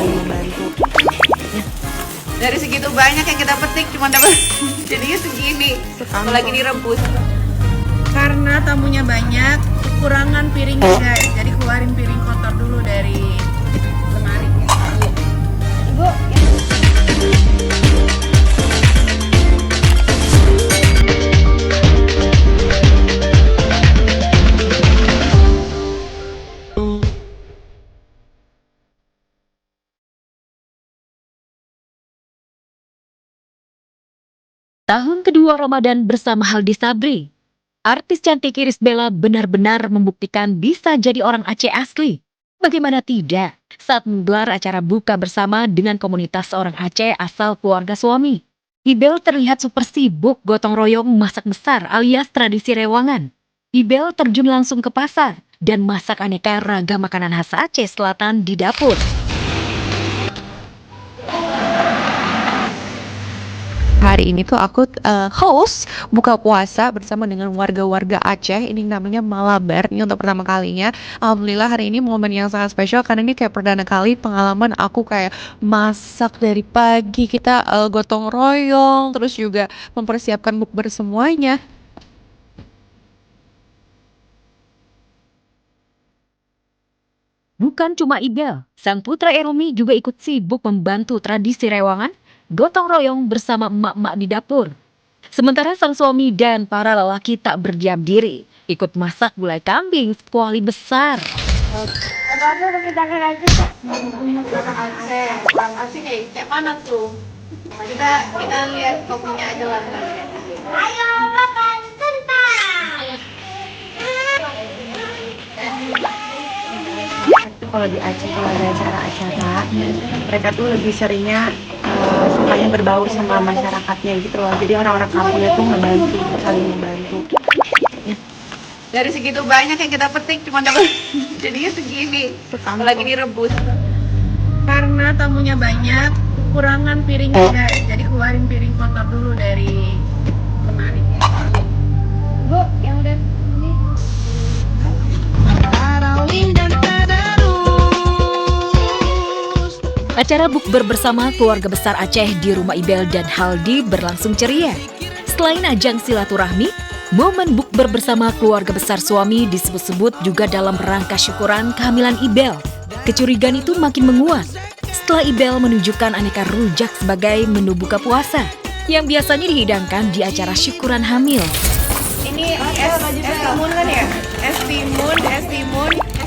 saling membantu. Dari segitu banyak yang kita petik cuma dapat jadinya segini. Apalagi direbus. Karena tamunya banyak, kekurangan piringnya guys. Jadi keluarin piring kotor dulu dari lemari. Ibu, Tahun kedua Ramadan bersama Haldi Sabri. Artis cantik Iris Bella benar-benar membuktikan bisa jadi orang Aceh asli. Bagaimana tidak saat menggelar acara buka bersama dengan komunitas orang Aceh asal keluarga suami. Ibel terlihat super sibuk gotong royong masak besar alias tradisi rewangan. Ibel terjun langsung ke pasar dan masak aneka ragam makanan khas Aceh Selatan di dapur. Hari ini tuh aku host buka puasa bersama dengan warga-warga Aceh. Ini namanya Malabar. Ini untuk pertama kalinya. Alhamdulillah hari ini momen yang sangat spesial karena ini kayak perdana kali pengalaman aku kayak masak dari pagi. Kita gotong royong, terus juga mempersiapkan bukber semuanya. Bukan cuma Ibel, sang putra Erumi juga ikut sibuk membantu tradisi rewangan, gotong royong bersama emak-emak di dapur. Sementara sang suami dan para lelaki tak berdiam diri, ikut masak gulai kambing sekuali besar. Bang Asih kayak mana tuh? Kita lihat kopinya aja lah. Ayo makan Kalau di Aceh kalau ada acara-acara mereka tuh lebih seringnya sukanya berbaur sama masyarakatnya gitu loh. Jadi orang-orang kampungnya tuh ngebantu, saling membantu. Dari segitu banyak yang kita petik cuma dapat jadinya segini. Apalagi direbus. Karena tamunya banyak, kekurangan piringnya guys. Jadi keluarin piring kotor dulu dari lemari. Bu, yang udah ini. Acara bukber bersama keluarga besar Aceh di rumah Ibel dan Haldi berlangsung ceria. Selain ajang silaturahmi, momen bukber bersama keluarga besar suami disebut-sebut juga dalam rangka syukuran kehamilan Ibel. Kecurigaan itu makin menguat setelah Ibel menunjukkan aneka rujak sebagai menu buka puasa yang biasanya dihidangkan di acara syukuran hamil. Ini es timun kan ya? Es timun, es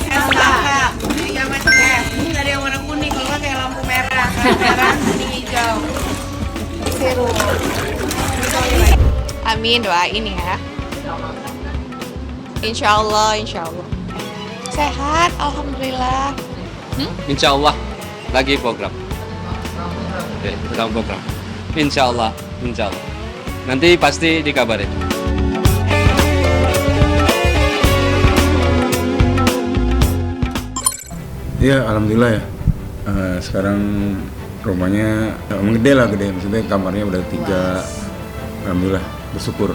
kakak. Tiga macam es. Ini ada yang warna kuning, kalau kayak lampu merah, merah, kuning, hijau. Sirup. Amin, doain ya. Insya Allah. Sehat, alhamdulillah. Insya Allah lagi program. Oke, sedang program. Insya Allah. Nanti pasti dikabarin. Iya, alhamdulillah ya. Sekarang rumahnya gede. Maksudnya kamarnya udah 3. Alhamdulillah, bersyukur.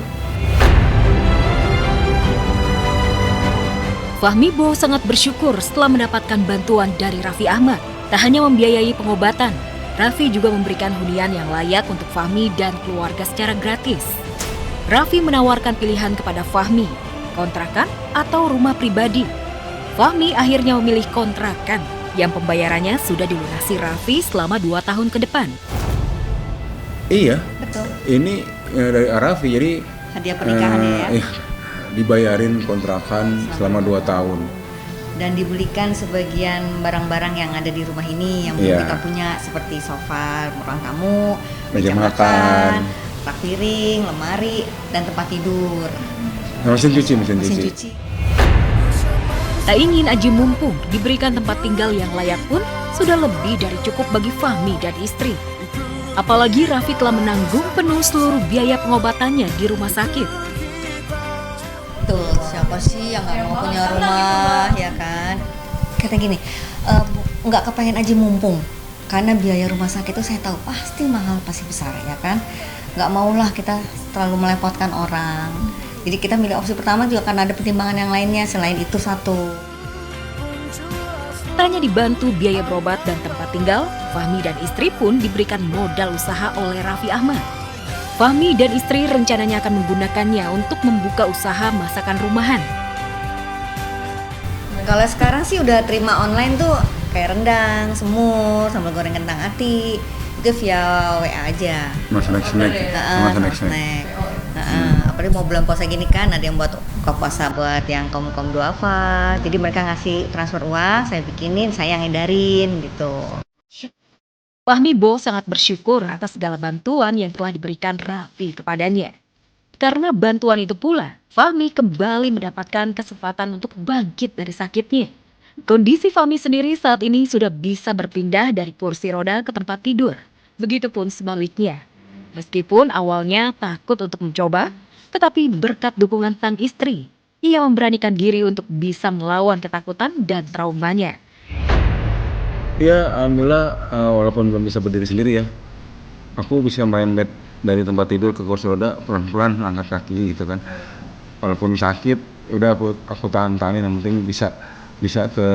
Fahmi Bo sangat bersyukur setelah mendapatkan bantuan dari Raffi Ahmad. Tak hanya membiayai pengobatan, Raffi juga memberikan hunian yang layak untuk Fahmi dan keluarga secara gratis. Raffi menawarkan pilihan kepada Fahmi, kontrakan atau rumah pribadi. Fahmi akhirnya memilih kontrakan yang pembayarannya sudah dilunasi Raffi selama 2 tahun ke depan. Iya. Betul. Ini dari Arafi, jadi Hadiah pernikahannya ya. iya, dibayarin kontrakan selama 2 tahun. Dan dibelikan sebagian barang-barang yang ada di rumah ini yang Iya. kita punya seperti sofa, ruang tamu, Meja makan, rak piring, lemari, dan tempat tidur. mesin cuci. Mesin cuci. Tak ingin aji mumpung diberikan tempat tinggal yang layak pun sudah lebih dari cukup bagi Fahmi dan istri. Apalagi Raffi telah menanggung penuh seluruh biaya pengobatannya di rumah sakit. Tuh, siapa sih yang nggak mau punya rumah, ya kan? Kata gini, nggak kepengen aja mumpung, karena biaya rumah sakit itu saya tahu pasti mahal, pasti besar, ya kan? Nggak maulah kita terlalu merepotkan orang. Jadi kita milih opsi pertama juga karena ada pertimbangan yang lainnya selain itu satu. Tak hanya dibantu biaya berobat dan tempat tinggal, Fahmi dan istri pun diberikan modal usaha oleh Raffi Ahmad. Fahmi dan istri rencananya akan menggunakannya untuk membuka usaha masakan rumahan. Kalau sekarang sih udah terima online tuh kayak rendang, semur, sambal goreng kentang ati itu via WA aja. Mas snack. Snack. Apalagi mau bulan puasa gini kan ada yang buat buka puasa buat yang kaum duafa. Jadi mereka ngasih transfer uang, saya bikinin, saya yang edarin gitu. Fahmi Bo sangat bersyukur atas segala bantuan yang telah diberikan Raffi kepadanya. Karena bantuan itu pula, Fahmi kembali mendapatkan kesempatan untuk bangkit dari sakitnya. Kondisi Fahmi sendiri saat ini sudah bisa berpindah dari kursi roda ke tempat tidur. Begitupun sebaliknya. Meskipun awalnya takut untuk mencoba, tetapi berkat dukungan sang istri, ia memberanikan diri untuk bisa melawan ketakutan dan traumanya. Iya, alhamdulillah walaupun belum bisa berdiri sendiri ya, aku bisa merembet dari tempat tidur ke kursi roda pelan-pelan angkat kaki gitu kan. Walaupun sakit, udah aku tahan-tahanin, yang penting bisa ke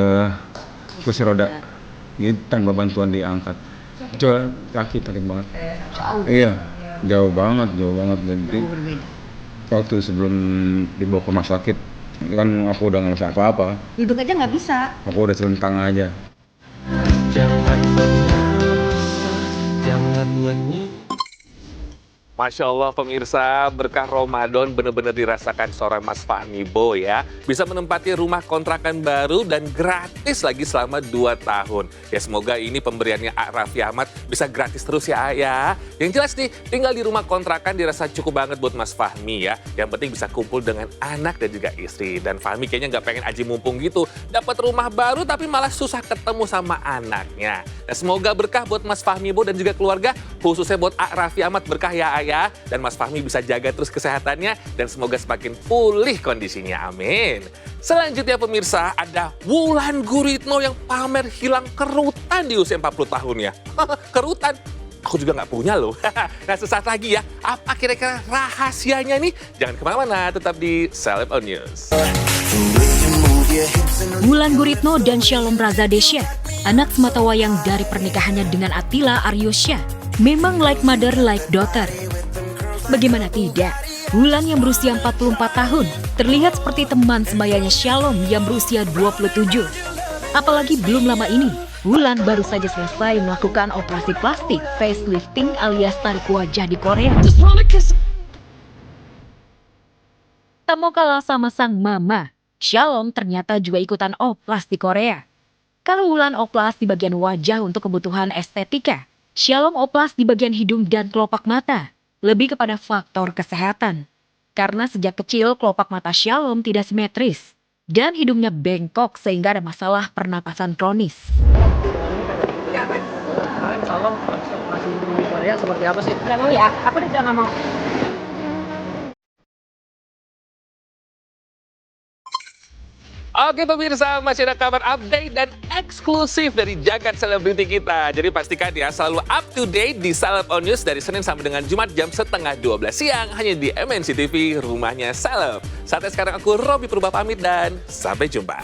kursi roda. Jadi tanpa bantuan diangkat. Coba kaki sakit banget. Iya, jauh banget. Jadi waktu sebelum dibawa ke rumah sakit kan aku udah nggak bisa apa-apa. Duduk aja nggak bisa. Aku udah telentang aja. Masya Allah pemirsa, berkah Ramadan benar-benar dirasakan seorang Mas Fahmi Bo ya. Bisa menempati rumah kontrakan baru dan gratis lagi selama 2 tahun. Ya semoga ini pemberiannya Raffi Ahmad bisa gratis terus ya ya. Yang jelas nih, tinggal di rumah kontrakan dirasa cukup banget buat Mas Fahmi ya. Yang penting bisa kumpul dengan anak dan juga istri. Dan Fahmi kayaknya nggak pengen aji mumpung gitu. Dapat rumah baru tapi malah susah ketemu sama anaknya. Nah, semoga berkah buat Mas Fahmi Bo dan juga keluarga. Khususnya buat Raffi Ahmad berkah ya ya, dan Mas Fahmi bisa jaga terus kesehatannya dan semoga semakin pulih kondisinya, amin. Selanjutnya pemirsa, ada Wulan Guritno yang pamer hilang kerutan di usia 40 tahun ya. Kerutan? Aku juga nggak punya loh. Nah sesaat lagi ya, apa kira-kira rahasianya nih? Jangan kemana-mana, tetap di Celeb On News. Wulan Guritno dan Shalom Raza Desya, anak sematawayang dari pernikahannya dengan Attila Aryosya, memang like mother like daughter. Bagaimana tidak, Wulan yang berusia 44 tahun terlihat seperti teman sebayanya Shalom yang berusia 27. Apalagi belum lama ini, Wulan baru saja selesai melakukan operasi plastik facelifting alias tarik wajah di Korea. Tak mau kalah sama sang mama, Shalom ternyata juga ikutan oplas di Korea. Kalau Wulan oplas di bagian wajah untuk kebutuhan estetika, Shalom oplas di bagian hidung dan kelopak mata, lebih kepada faktor kesehatan. Karena sejak kecil kelopak mata Shalom tidak simetris dan hidungnya bengkok sehingga ada masalah pernapasan kronis. Shalom masih di Korea seperti apa sih? Gak mau ya, aku udah gak mau. Oke pemirsa, masih ada kabar update dan eksklusif dari jagat selebriti kita. Jadi pastikan ya selalu up to date di Celeb On News dari Senin sampai dengan Jumat jam 11:30 siang hanya di MNC TV, rumahnya Celeb. Saatnya sekarang aku Robby Purba pamit dan sampai jumpa.